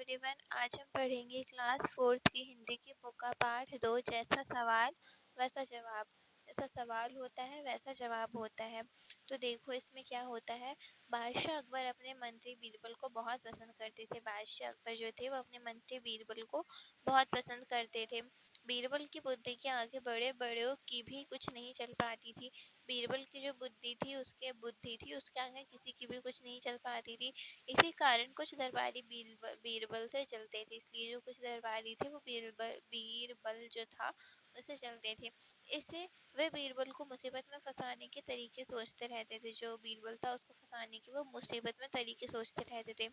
Everyone, आज हम पढ़ेंगे क्लास 4th की हिंदी की बुक का पार्ट 2। जैसा सवाल वैसा जवाब। जैसा सवाल होता है वैसा जवाब होता है। तो देखो इसमें क्या होता है। बादशाह अकबर अपने मंत्री बीरबल को बहुत पसंद करते थे। बादशाह अकबर जो थे वो अपने मंत्री बीरबल को बहुत पसंद करते थे। बीरबल की बुद्धि के आगे बड़े बड़ों की भी कुछ नहीं चल पाती थी। बीरबल की जो बुद्धि थी उसके आगे किसी की भी कुछ नहीं चल पाती थी। इसी कारण कुछ दरबारी बीरबल से चलते थे। इसलिए जो कुछ दरबारी थे वो बीरबल जो था उससे चलते थे। इससे वे बीरबल को मुसीबत में फंसाने के तरीके सोचते रहते थे। जो बीरबल था उसको फंसाने के वो मुसीबत में तरीके सोचते रहते थे।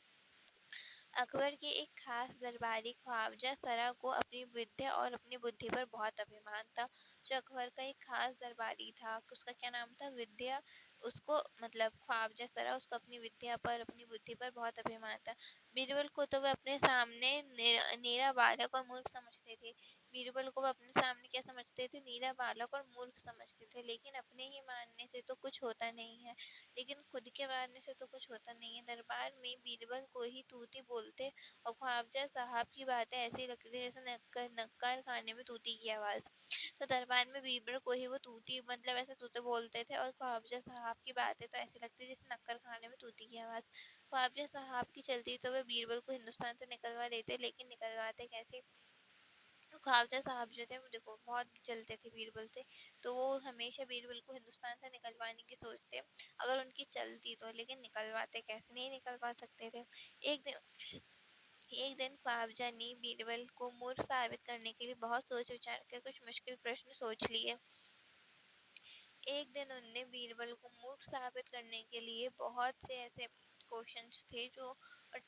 अकबर के एक खास दरबारी ख्वाजा सरा को अपनी विद्या और अपनी बुद्धि पर बहुत अभिमान था। जो अकबर का एक खास दरबारी था उसका क्या नाम था, विद्या। उसको मतलब ख्वाजा सरा, उसको अपनी विद्या पर अपनी बुद्धि पर बहुत अभिमान था। बीरबल को तो वह अपने सामने नीरा बालक और मूर्ख समझते थे। बीरबल को वह अपने सामने क्या समझते थे, नीरा बालक और मूर्ख समझते थे। लेकिन अपने ही मानने से तो कुछ होता नहीं है। लेकिन खुद के मानने से तो कुछ होता नहीं है। दरबार में बीरबल को ही तूती बोलते और ख्वाजा साहब की बातें ऐसी लगती थी जैसे नक्कर खाने में तूती की आवाज़। तो दरबार में बीरबल को ही वो तूती मतलब ऐसे तूते बोलते थे और ख्वाजा साहब की बातें तो ऐसी लगती थी जैसे नक्कर खाने में तूती की आवाज़। ख्वाजा साहब की चलती तो वे बीरबल को हिंदुस्तान से निकलवा देते, लेकिन निकलवाते कैसे। ख्वाजा साहब जो थे वो देखो बहुत जलते थे बीरबल से। तो वो हमेशा बीरबल को हिंदुस्तान से निकलवाने की सोचते अगर उनकी चलती तो, लेकिन निकलवाते कैसे, नहीं निकलवा सकते थे। एक दिन ख्वाजा ने बीरबल को मूर्ख साबित करने के लिए बहुत सोच विचार कर कुछ मुश्किल प्रश्न सोच लिए। एक दिन उनने बीरबल को मूर्ख साबित करने के लिए बहुत से ऐसे क्वेश्चंस थे जो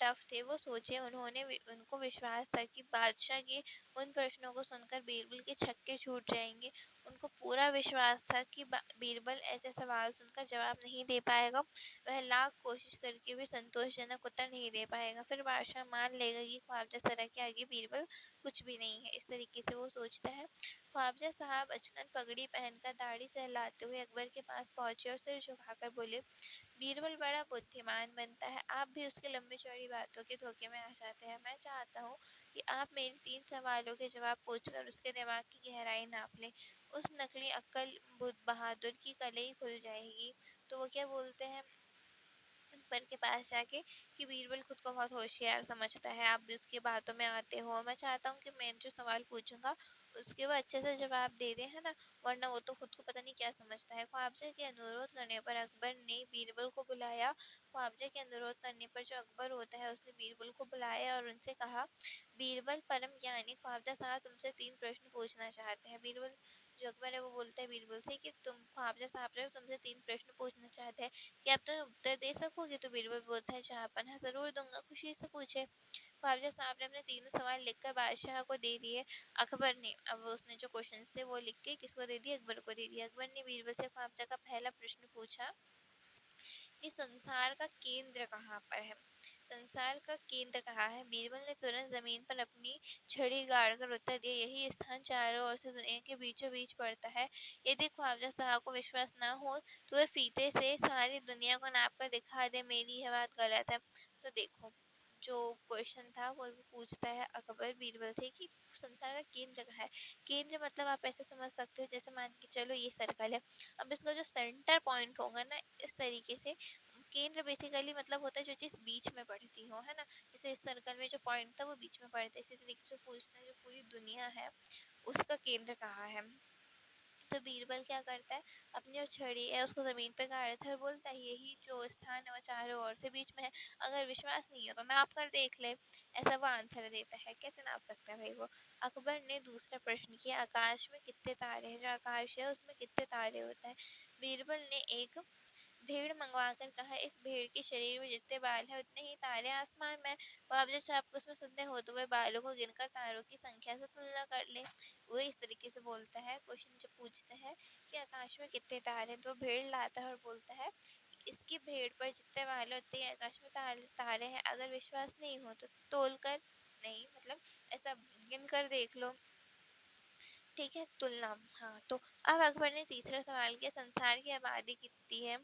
टफ थे वो सोचे। उनको विश्वास था कि बादशाह के उन प्रश्नों को सुनकर बीरबल के छक्के छूट जाएंगे। उनको पूरा विश्वास था कि बीरबल ऐसे सवाल सुनकर जवाब नहीं दे पाएगा। वह लाख कोशिश करके भी संतोषजनक उत्तर नहीं दे पाएगा। फिर बादशाह मान लेगा कि ख्वाजा सरा के आगे बीरबल कुछ भी नहीं है। इस तरीके से वो सोचता है। ख्वाजा साहब अचकन पगड़ी पहनकर दाढ़ी सहलाते हुए अकबर के पास पहुंचे और सिर झुकाकर बोले, बीरबल बड़ा बुद्धिमान बनता है, आप भी उसकी लंबी चौड़ी बातों के धोखे में आ जाते हैं। मैं चाहता हूँ कि आप मेरे 3 सवालों के जवाब पूछकर उसके दिमाग की गहराई नाप लें। उस नकली अक्ल बहादुर की कलई खुल जाएगी। तो वो क्या बोलते हैं अकबर के पास जाके कि बीरबल खुद को बहुत होशियार समझता है, आप भी उसकी बातों में आते हो। मैं चाहता हूँ कि मैं जो सवाल पूछूंगा उसके वो अच्छे से जवाब दे दे, है ना, वरना वो तो खुद को पता नहीं क्या समझता है। ख्वाजा के अनुरोध करने पर अकबर ने बीरबल को बुलाया। ख्वाजा के अनुरोध करने पर जो अकबर होता है उसने बीरबल को बुलाया और उनसे कहा, बीरबल परम ज्ञानी ख्वाजा साहब तुमसे 3 प्रश्न पूछना चाहते हैं। बीरबल जो अकबर है वो बोलता है बीरबल से कि तुम ख्वाजा साहब जो तुमसे 3 प्रश्न पूछना चाहते हैं, क्या आप तो उत्तर दे सकोगे। तो बीरबल बोलता है, जहाँपन है जरूर दूंगा, खुशी से पूछे। ख्वाजा साहब ने अपने तीनों सवाल लिखकर बादशाह को दे दिए। अकबर ने अब उसने जो क्वेश्चन थे वो लिख के किसको दे दिए, अकबर को दे दिया। अकबर ने बीरबल से ख्वाजा का पहला प्रश्न पूछा कि संसार का केंद्र कहाँ पर है। संसार का केंद्र कहाँ है। बीरबल ने तुरंत जमीन पर अपनी छड़ी गाड़कर उत्तर दिया, यही स्थान चारों ओर से दुनिया के बीचों बीच पड़ता है। यदि ख्वाजा साहब को विश्वास ना हो तो वह फीते से सारी दुनिया को नाप कर दिखा दे, मेरी यह बात गलत है। तो देखो जो क्वेश्चन था वो पूछता है अकबर बीरबल से कि संसार का केंद्र कहाँ है। केंद्र मतलब आप ऐसे समझ सकते हो जैसे मान के चलो ये सर्कल है। अब इसका जो सेंटर पॉइंट होगा ना, इस तरीके से केंद्र बेसिकली मतलब होता है जो चीज़ बीच में पड़ती हो, है ना। जैसे इस सर्कल में जो पॉइंट था वो बीच में पड़ता है। इसी तरीके से पूछना है जो पूरी दुनिया है उसका केंद्र कहाँ है। तो बीरबल क्या करता है, अपनी जो छड़ी है उसको ज़मीन पे गाड़ता है और बोलता है यही जो स्थान है वो चारों ओर से बीच में है। अगर विश्वास नहीं है तो नाप कर देख ले। ऐसा वो आंसर देता है। कैसे नाप सकता है भाई वो। अकबर ने दूसरा प्रश्न किया, आकाश में कितने तारे हैं। जो आकाश है उसमें कितने तारे होते हैं। बीरबल ने एक भेड़ मंगवाकर कहा, इस भेड़ के शरीर में जितने बाल हैं उतने ही तारे आसमान में। वो अब जब आपको उसमें संदेह हो तो वह बालों को गिनकर तारों की संख्या से तुलना कर ले। वो इस तरीके से बोलता है। क्वेश्चन जब पूछते हैं कि आकाश में कितने तारे हैं तो भेड़ लाता है और बोलता है इसकी भेड़ पर जितने बाल होते हैं आकाश में तारे हैं। अगर विश्वास नहीं हो तो तोल कर, नहीं मतलब ऐसा गिन कर देख लो, ठीक है, तुलना। हाँ, तो अब अकबर ने तीसरा सवाल किया, संसार की आबादी कितनी है।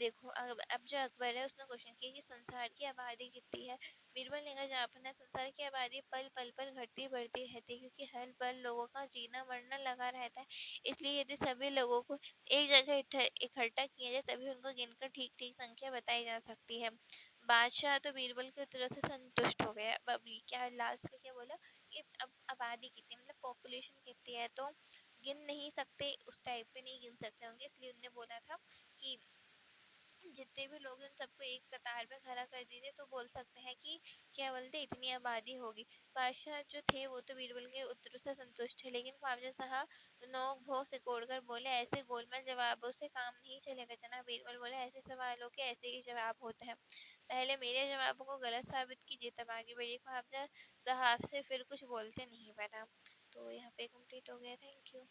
देखो अब जो अकबर है उसने क्वेश्चन किया कि संसार की आबादी कितनी है। बीरबल ने कहा जापना संसार की आबादी पल पल पर घटती बढ़ती रहती है, क्योंकि हर पल लोगों का जीना मरना लगा रहता है। इसलिए यदि सभी लोगों को एक जगह इकट्ठा किया जाए तभी उनको गिनकर ठीक ठीक संख्या बताई जा सकती है। बादशाह तो बीरबल के उत्तरों से संतुष्ट हो गया। अब ये क्या लास्ट का क्या बोला कि अब आबादी कितनी मतलब पॉपुलेशन कितनी है तो गिन नहीं सकते, उस टाइप पे नहीं गिन सकते होंगे, इसलिए उनने बोला था कि जितने भी लोग हैं उन सबको एक कतार में खड़ा कर दीजिए तो बोल सकते हैं कि क्या बोलते इतनी आबादी होगी। बादशाह जो थे वो तो बीरबल के उत्तरों से संतुष्ट थे, लेकिन ख्वाजा साहब नोक भोक सिकोड़ कर बोले ऐसे गोलमाल जवाबों से काम नहीं चलेगा जनाब। बीरबल बोले ऐसे सवालों के ऐसे ही जवाब होते हैं, पहले मेरे जवाबों को गलत साबित कीजिए तब आगे बढ़िए। ख्वाजा साहब से फिर कुछ बोलते नहीं बना। तो यहाँ पे कंप्लीट हो गया। Thank you.